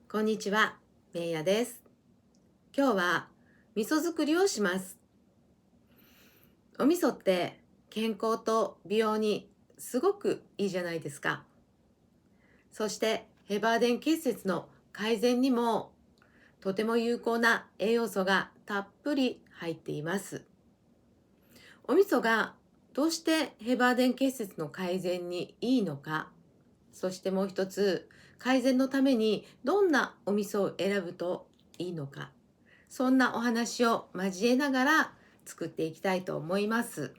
こんにちは、めいやです。今日は味噌作りをします。お味噌って健康と美容にすごくいいじゃないですか。そしてヘバーデン結節の改善にもとても有効な栄養素がたっぷり入っています。お味噌がどうしてヘバーデン結節の改善にいいのか、そしてもう一つ、改善のためにどんなお味噌を選ぶといいのか、そんなお話を交えながら作っていきたいと思います。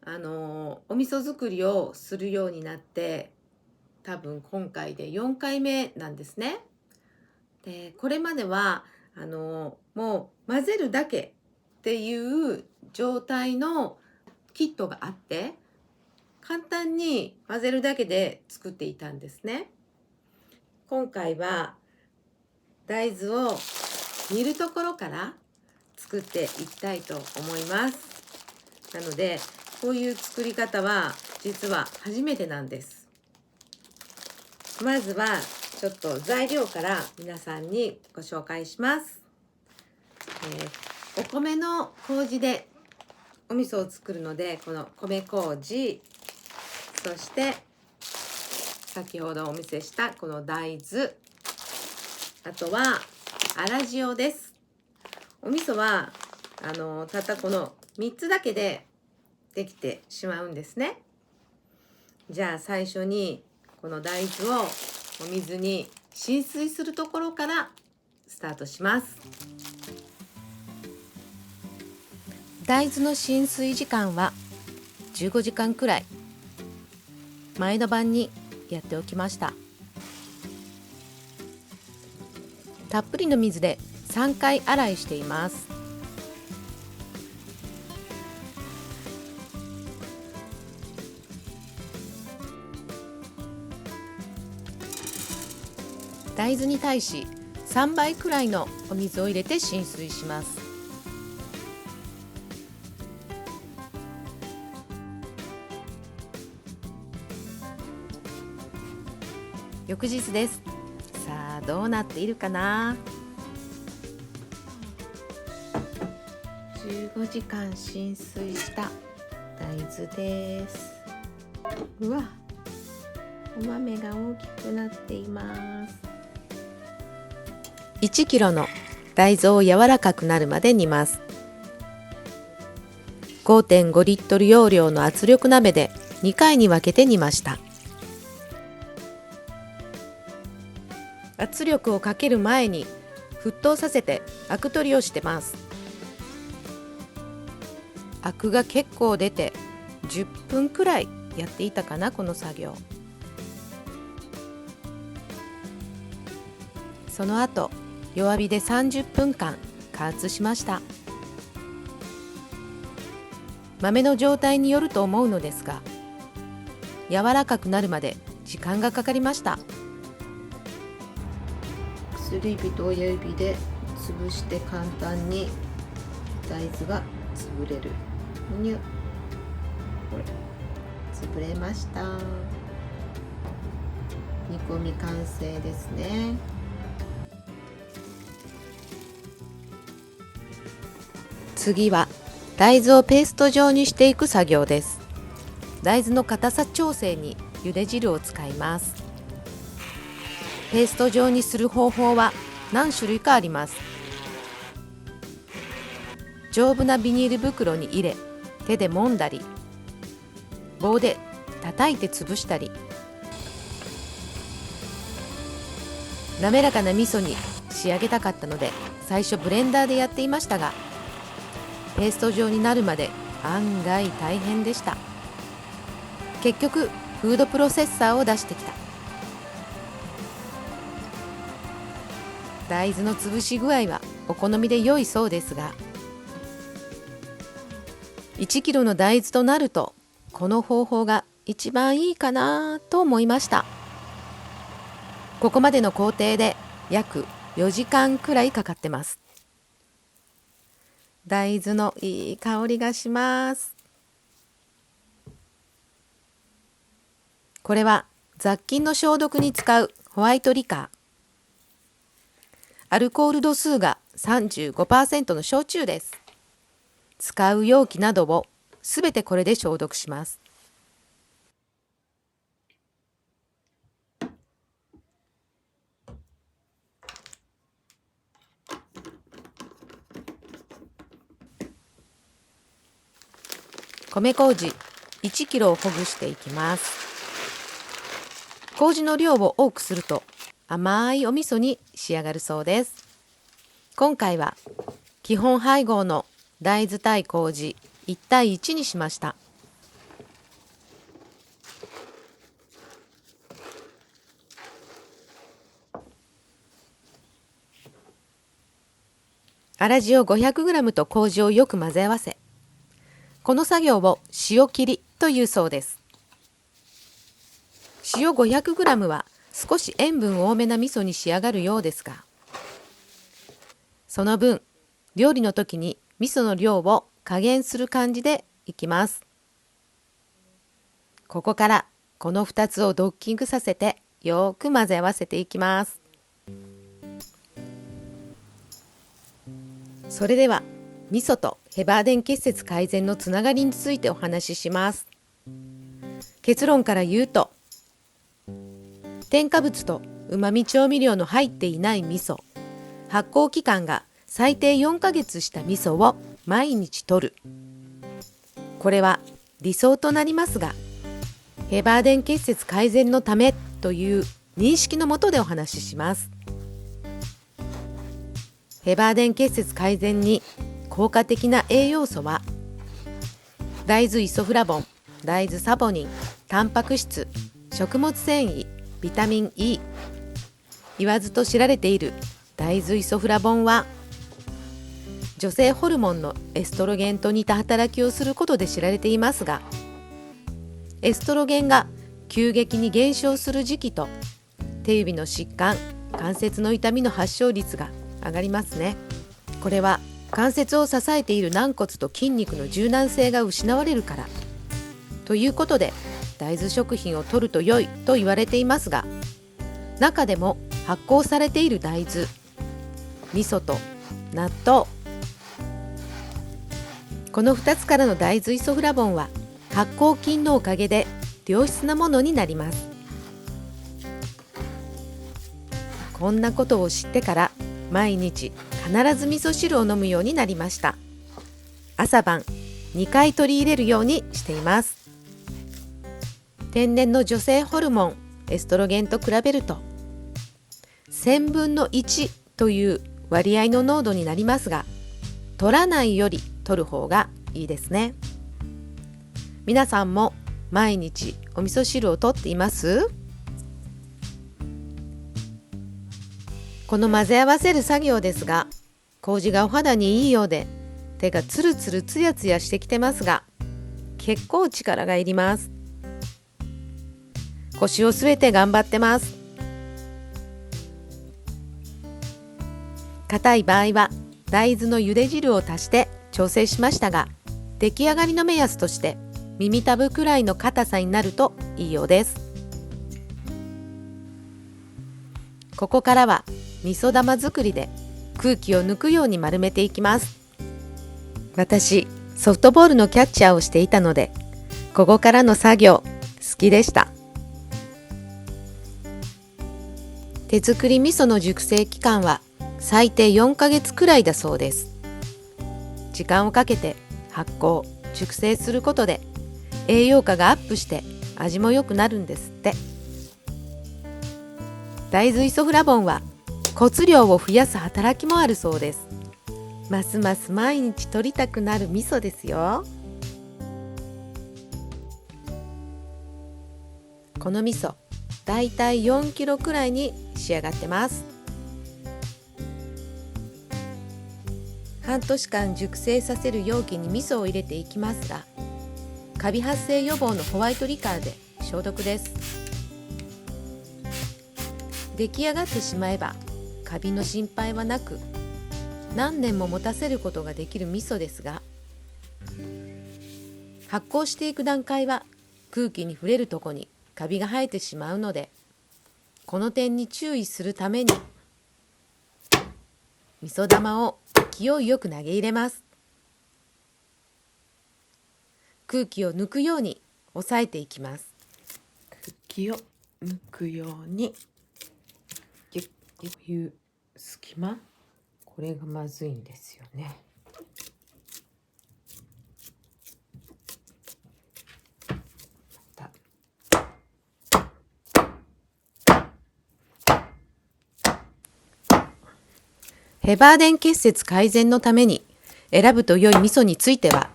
お味噌作りをするようになって多分今回で4回目なんですね。で、これまではもう混ぜるだけっていう状態のキットがあって、簡単に混ぜるだけで作っていたんですね。今回は大豆を煮るところから作っていきたいと思います。なのでこういう作り方は実は初めてなんです。まずはちょっと材料から皆さんにご紹介します。お米の麹でお味噌を作るので、この米麹、そして先ほどお見せしたこの大豆、あとは粗塩です。お味噌はたったこの3つだけでできてしまうんですね。じゃあ最初にこの大豆をお水に浸水するところからスタートします。大豆の浸水時間は15時間くらい、前の晩にやっておきました。たっぷりの水で3回洗いしています。大豆に対し3倍くらいのお水を入れて浸水します。翌日です。さあどうなっているかな。15時間浸水した大豆です。うわ、お豆が大きくなっています。1キロの大豆を柔らかくなるまで煮ます。5.5 リットル容量の圧力鍋で2回に分けて煮ました。圧力をかける前に沸騰させてアク取りをしてます。アクが結構出て10分くらいやっていたかな、この作業。その後弱火で30分間加圧しました。豆の状態によると思うのですが、柔らかくなるまで時間がかかりました。薬指と親指で潰して簡単に大豆が潰れる。にゅこれ潰れました。煮込み完成ですね。次は大豆をペースト状にしていく作業です。大豆の硬さ調整に茹で汁を使います。ペースト状にする方法は何種類かあります。丈夫なビニール袋に入れ、手で揉んだり、棒で叩いて潰したり、滑らかな味噌に仕上げたかったので最初ブレンダーでやっていましたが、ペースト状になるまで案外大変でした。結局フードプロセッサーを出してきた。大豆の潰し具合はお好みで良いそうですが、1キロの大豆となるとこの方法が一番いいかなと思いました。ここまでの工程で約4時間くらいかかってます。大豆のいい香りがします。これは雑菌の消毒に使うホワイトリカー。アルコール度数が 35% の焼酎です。使う容器などをすべてこれで消毒します。米麹1キロをほぐしていきます。麹の量を多くすると甘いお味噌に仕上がるそうです。今回は基本配合の大豆対麹1対1にしました。粗塩 500g と麹をよく混ぜ合わせ、この作業を塩切りというそうです。塩 500g は少し塩分多めな味噌に仕上がるようですが、その分料理の時に味噌の量を加減する感じでいきます。ここからこの2つをドッキングさせてよく混ぜ合わせていきます。それでは味噌とヘバーデン結節改善のつながりについてお話しします。結論から言うと、添加物とうまみ調味料の入っていない味噌、発酵期間が最低4ヶ月した味噌を毎日摂る。これは理想となりますが、ヘバーデン結節改善のためという認識のもとでお話しします。ヘバーデン結節改善に効果的な栄養素は、大豆イソフラボン、大豆サポニン、タンパク質、食物繊維、ビタミン E。言わずと知られている大豆イソフラボンは、女性ホルモンのエストロゲンと似た働きをすることで知られていますが、エストロゲンが急激に減少する時期と、手指の疾患、関節の痛みの発症率が上がりますね。これは関節を支えている軟骨と筋肉の柔軟性が失われるからということで、大豆食品を摂ると良いと言われていますが、中でも発酵されている大豆、味噌と納豆、この2つからの大豆イソフラボンは発酵菌のおかげで良質なものになります。こんなことを知ってから毎日必ず味噌汁を飲むようになりました。朝晩2回取り入れるようにしています。天然の女性ホルモンエストロゲンと比べると1000分の1という割合の濃度になりますが、取らないより取る方がいいですね。皆さんも毎日お味噌汁を取っています？この混ぜ合わせる作業ですが、麹がお肌にいいようで手がツルツルツヤツヤしてきてますが、結構力がいります。腰を据えて頑張ってます。硬い場合は大豆の茹で汁を足して調整しましたが、出来上がりの目安として耳たぶくらいの硬さになるといいようです。ここからは味噌玉作りで空気を抜くように丸めていきます。私ソフトボールのキャッチャーをしていたので、ここからの作業好きでした。手作り味噌の熟成期間は最低4ヶ月くらいだそうです。時間をかけて発酵熟成することで栄養価がアップして味も良くなるんですって。大豆イソフラボンは骨量を増やす働きもあるそうです。ますます毎日摂りたくなる味噌ですよ。この味噌だいたい4キロくらいに仕上がってます。半年間熟成させる容器に味噌を入れていきますが、カビ発生予防のホワイトリカーで消毒です。出来上がってしまえばカビの心配はなく、何年も持たせることができる味噌ですが、発酵していく段階は空気に触れるとこにカビが生えてしまうので、この点に注意するために味噌玉を勢いよく投げ入れます。空気を抜くように押さえていきます。空気を抜くようにギュッギュッ。こういう隙間、これがまずいんですよね。ヘバーデン結節改善のために選ぶと良い味噌については、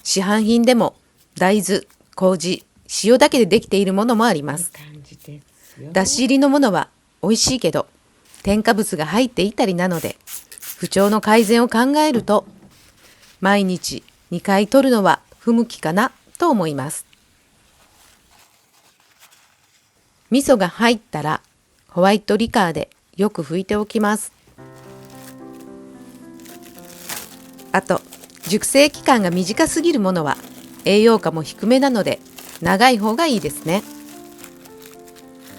市販品でも大豆、麹、塩だけでできているものもあります。だし入りのものは美味しいけど添加物が入っていたりなので、不調の改善を考えると毎日2回摂るのは不向きかなと思います。味噌が入ったらホワイトリカーでよく拭いておきます。あと、熟成期間が短すぎるものは栄養価も低めなので長い方がいいですね。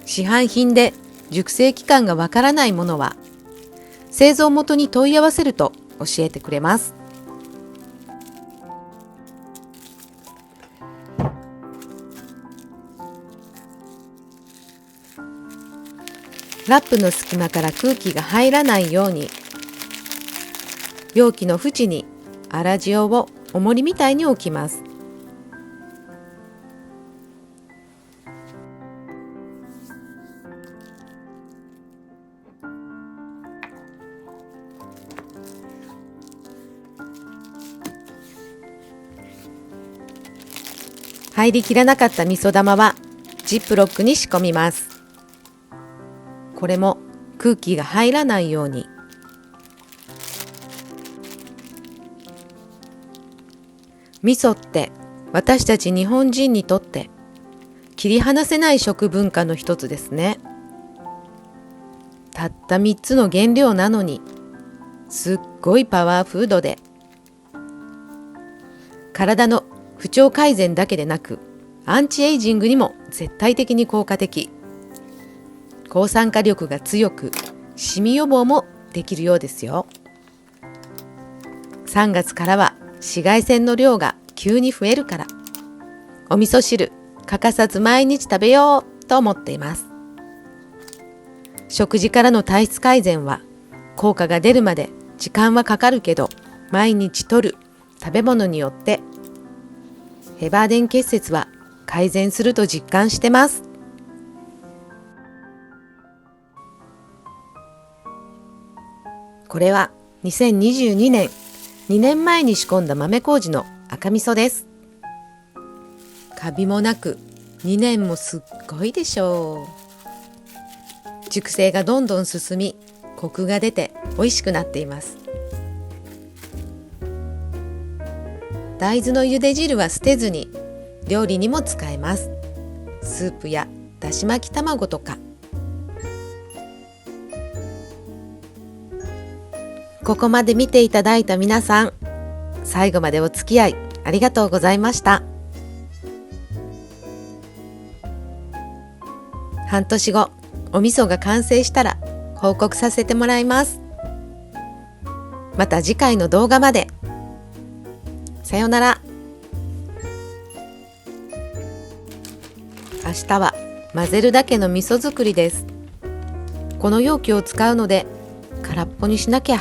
市販品で熟成期間がわからないものは製造元に問い合わせると教えてくれます。ラップの隙間から空気が入らないように、容器の縁に粗塩を重りみたいに置きます。入りきらなかった味噌玉はジップロックに仕込みます。これも空気が入らないように。味噌って私たち日本人にとって切り離せない食文化の一つですね。たった3つの原料なのにすっごいパワーフードで、体の不調改善だけでなくアンチエイジングにも絶対的に効果的。抗酸化力が強くシミ予防もできるようですよ。3月からは紫外線の量が急に増えるから、お味噌汁欠かさず毎日食べようと思っています。食事からの体質改善は効果が出るまで時間はかかるけど、毎日摂る食べ物によってヘバーデン結節は改善すると実感してます。これは2022年2年前に仕込んだ豆麹の赤味噌です。カビもなく2年もすっごいでしょう。熟成がどんどん進み、コクが出て美味しくなっています。大豆の茹で汁は捨てずに料理にも使えます。スープやだし巻き卵とか。ここまで見ていただいた皆さん、最後までお付き合いありがとうございました。半年後、お味噌が完成したら報告させてもらいます。また次回の動画まで。さよなら。明日は混ぜるだけの味噌作りです。この容器を使うので空っぽにしなきゃ。